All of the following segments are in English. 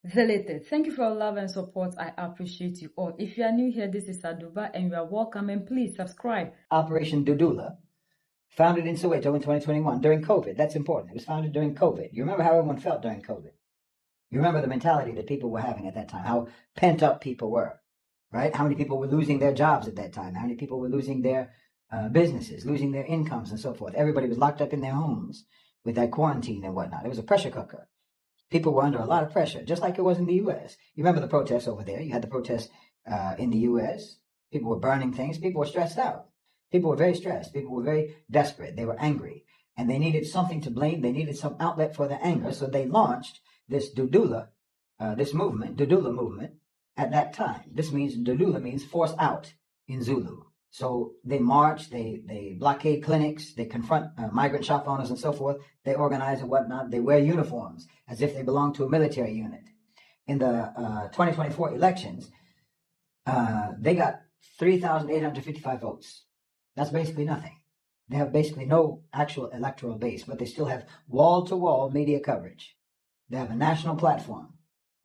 Zelated. Thank you for your love and support. I appreciate you all. If you are new here, this is Aduba and you are welcome, and please subscribe. Operation Dudula, founded in Soweto in 2021 during COVID. That's important. It was founded during COVID. You remember how everyone felt during COVID. You remember the mentality that people were having at that time, how pent up people were, right? How many people were losing their jobs at that time? How many people were losing their businesses, losing their incomes and so forth? Everybody was locked up in their homes with that quarantine and whatnot. It was a pressure cooker. People were under a lot of pressure, just like it was in the U.S. You remember the protests over there? You had the protests in the U.S. People were burning things. People were stressed out. People were very stressed. People were very desperate. They were angry. And they needed something to blame. They needed some outlet for their anger. So they launched this Dudula, Dudula movement, at that time. Dudula means force out in Zulu. So they march, they blockade clinics, they confront migrant shop owners and so forth. They organize and whatnot. They wear uniforms as if they belong to a military unit. In the 2024 elections, they got 3,855 votes. That's basically nothing. They have basically no actual electoral base, but they still have wall-to-wall media coverage. They have a national platform.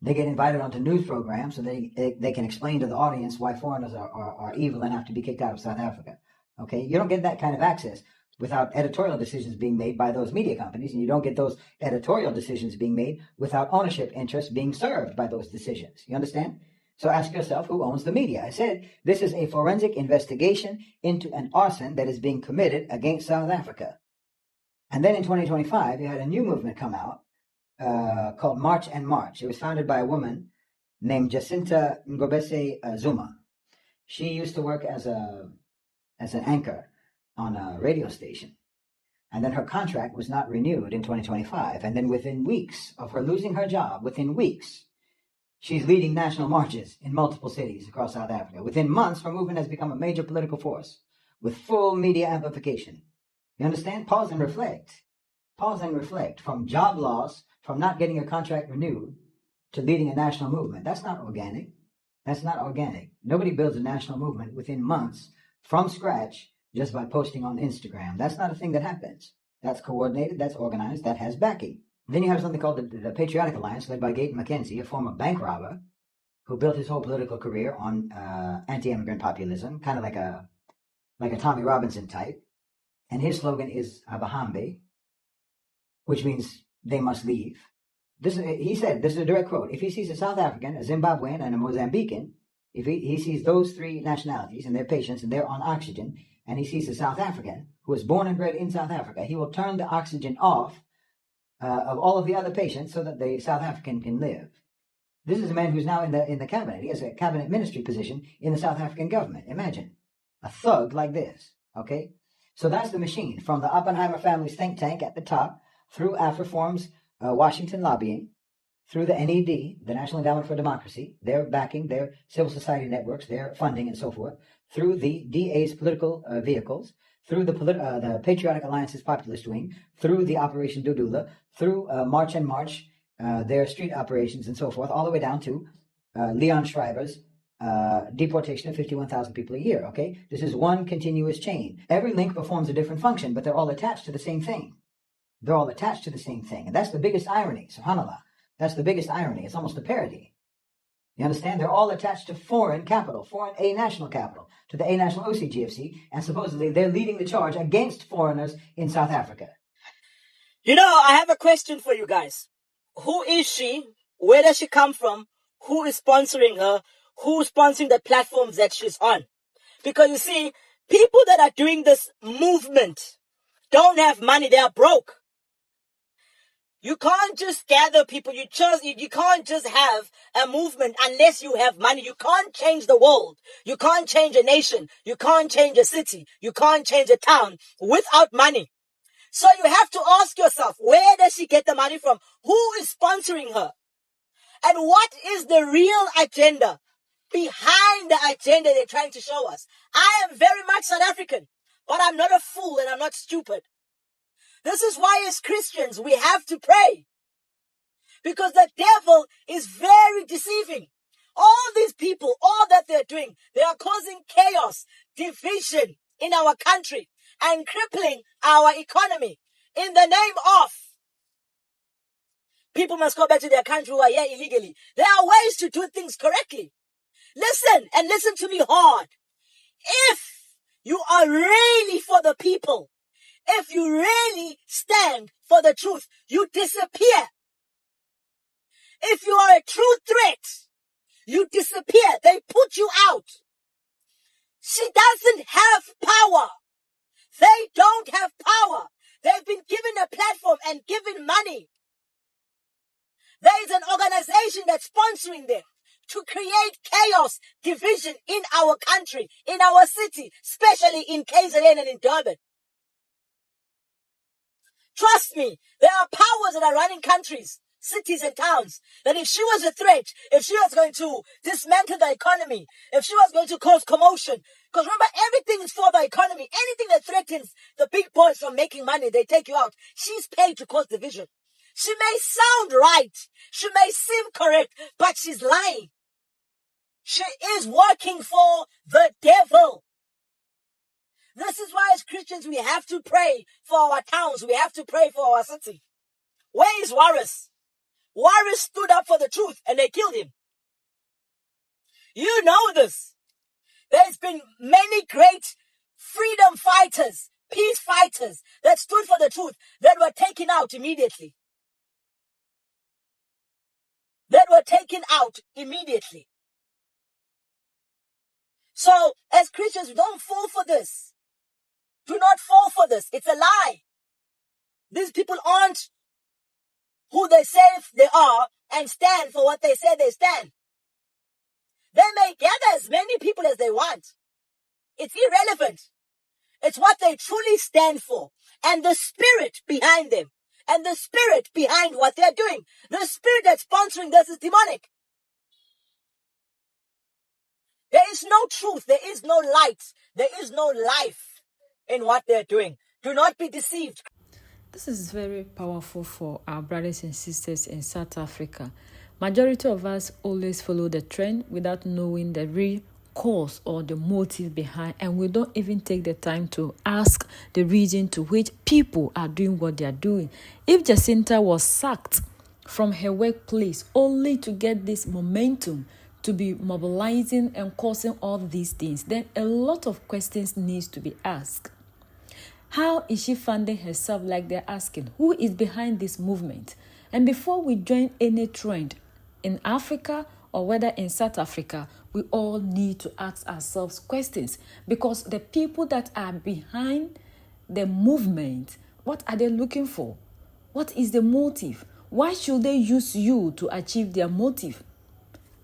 They get invited onto news programs so they can explain to the audience why foreigners are evil and have to be kicked out of South Africa. Okay? You don't get that kind of access without editorial decisions being made by those media companies, and you don't get those editorial decisions being made without ownership interests being served by those decisions. You understand? So ask yourself, who owns the media? I said this is a forensic investigation into an arson that is being committed against South Africa. And then in 2025, you had a new movement come out called March and March. It was founded by a woman named Jacinta Ngobese Zuma. She used to work as an anchor on a radio station. And then her contract was not renewed in 2025. And then within weeks of her losing her job, she's leading national marches in multiple cities across South Africa. Within months, her movement has become a major political force with full media amplification. You understand? Pause and reflect. Pause and reflect. From job loss, from not getting a contract renewed, to leading a national movement. That's not organic. That's not organic. Nobody builds a national movement within months from scratch just by posting on Instagram. That's not a thing that happens. That's coordinated, that's organized, that has backing. Then you have something called the Patriotic Alliance, led by Gayton McKenzie, a former bank robber who built his whole political career on anti-immigrant populism, kind of like a Tommy Robinson type. And his slogan is Abahambe, which means they must leave. He said, this is a direct quote, if he sees a South African, a Zimbabwean, and a Mozambican, if he sees those three nationalities and their patients and they're on oxygen, and he sees a South African who was born and bred in South Africa, he will turn the oxygen off of all of the other patients so that the South African can live. This is a man who's now in the cabinet. He has a cabinet ministry position in the South African government. Imagine a thug like this. Okay, so that's the machine, from the Oppenheimer family's think tank at the top, through AfriForum's Washington lobbying, through the NED, the National Endowment for Democracy, their backing, their civil society networks, their funding, and so forth, through the DA's political vehicles, through the Patriotic Alliance's populist wing, through the Operation Dudula, through March and March, their street operations, and so forth, all the way down to Leon Schreiber's deportation of 51,000 people a year. Okay, this is one continuous chain. Every link performs a different function, but they're all attached to the same thing. They're all attached to the same thing. And that's the biggest irony, subhanAllah. That's the biggest irony. It's almost a parody. You understand? They're all attached to foreign capital, foreign A national capital, to the A national OCGFC, and supposedly they're leading the charge against foreigners in South Africa. You know, I have a question for you guys. Who is she? Where does she come from? Who is sponsoring her? Who's sponsoring the platforms that she's on? Because you see, people that are doing this movement don't have money. They are broke. You can't just gather people. You can't just have a movement unless you have money. You can't change the world. You can't change a nation. You can't change a city. You can't change a town without money. So you have to ask yourself, where does she get the money from? Who is sponsoring her? And what is the real agenda behind the agenda they're trying to show us? I am very much South African, but I'm not a fool and I'm not stupid. This is why as Christians, we have to pray. Because the devil is very deceiving. All these people, all that they're doing, they are causing chaos, division in our country and crippling our economy in the name of people must go back to their country who are here illegally. There are ways to do things correctly. Listen, and listen to me hard. If you are really for the people, if you really stand for the truth, you disappear. If you are a true threat, you disappear. They put you out. She doesn't have power. They don't have power. They've been given a platform and given money. There is an organization that's sponsoring them to create chaos, division in our country, in our city, especially in KZN and in Durban. Trust me, there are powers that are running countries, cities and towns, that if she was a threat, if she was going to dismantle the economy, if she was going to cause commotion, because remember, everything is for the economy. Anything that threatens the big boys from making money, they take you out. She's paid to cause division. She may sound right. She may seem correct, but she's lying. She is working for the devil. This is why as Christians we have to pray for our towns. We have to pray for our city. Where is Waris? Waris stood up for the truth and they killed him. You know this. There's been many great freedom fighters, peace fighters that stood for the truth that were taken out immediately. So, as Christians, don't fall for this. Do not fall for this. It's a lie. These people aren't who they say they are and stand for what they say they stand. They may gather as many people as they want. It's irrelevant. It's what they truly stand for and the spirit behind them and the spirit behind what they're doing. The spirit that's sponsoring this is demonic. There is no truth. There is no light. There is no life in what they're doing. Do not be deceived. This is very powerful for our brothers and sisters in South Africa. Majority of us always follow the trend without knowing the real cause or the motive behind, and we don't even take the time to ask the reason to which people are doing what they are doing. If Jacinta was sacked from her workplace only to get this momentum to be mobilizing and causing all these things, then a lot of questions needs to be asked. How is she funding herself, like they're asking? Who is behind this movement? And before we join any trend in Africa or whether in South Africa, we all need to ask ourselves questions, because the people that are behind the movement, what are they looking for? What is the motive? Why should they use you to achieve their motive?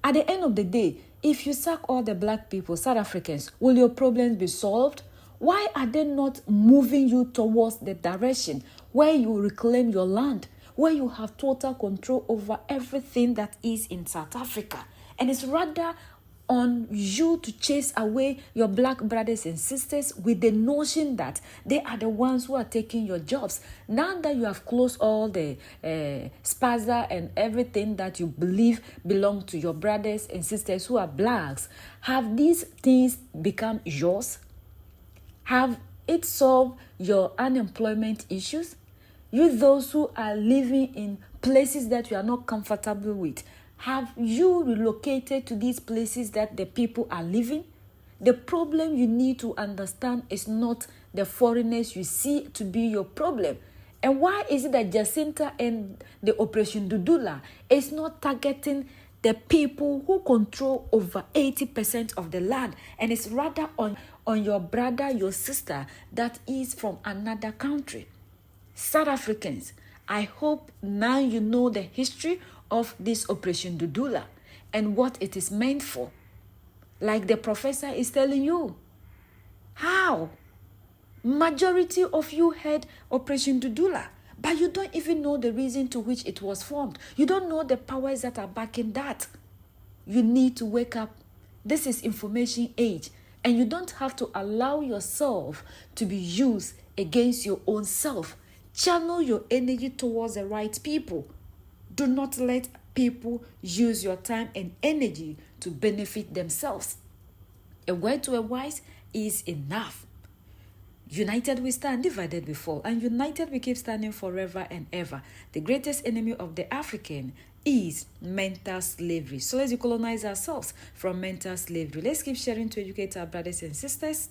At the end of the day, if you sack all the black people, South Africans, will your problems be solved? Why are they not moving you towards the direction where you reclaim your land, where you have total control over everything that is in South Africa? And it's rather on you to chase away your black brothers and sisters with the notion that they are the ones who are taking your jobs. Now that you have closed all the spaza and everything that you believe belong to your brothers and sisters who are blacks, have these things become yours? Have it solved your unemployment issues? You, those who are living in places that you are not comfortable with, have you relocated to these places that the people are living? The problem you need to understand is not the foreigners you see to be your problem. And why is it that Jacinta and the Operation Dudula is not targeting the people who control over 80% of the land, and it's rather on your brother, your sister that is from another country? South Africans, I hope now you know the history of this Operation Dudula and what it is meant for. Like the professor is telling you. How? Majority of you heard Operation Dudula, but you don't even know the reason to which it was formed. You don't know the powers that are backing that. You need to wake up. This is information age, and you don't have to allow yourself to be used against your own self. Channel your energy towards the right people. Do not let people use your time and energy to benefit themselves. A word to a wise is enough. United we stand, divided we fall, and united we keep standing forever and ever. The greatest enemy of the African is mental slavery. So let's decolonize ourselves from mental slavery. Let's keep sharing to educate our brothers and sisters.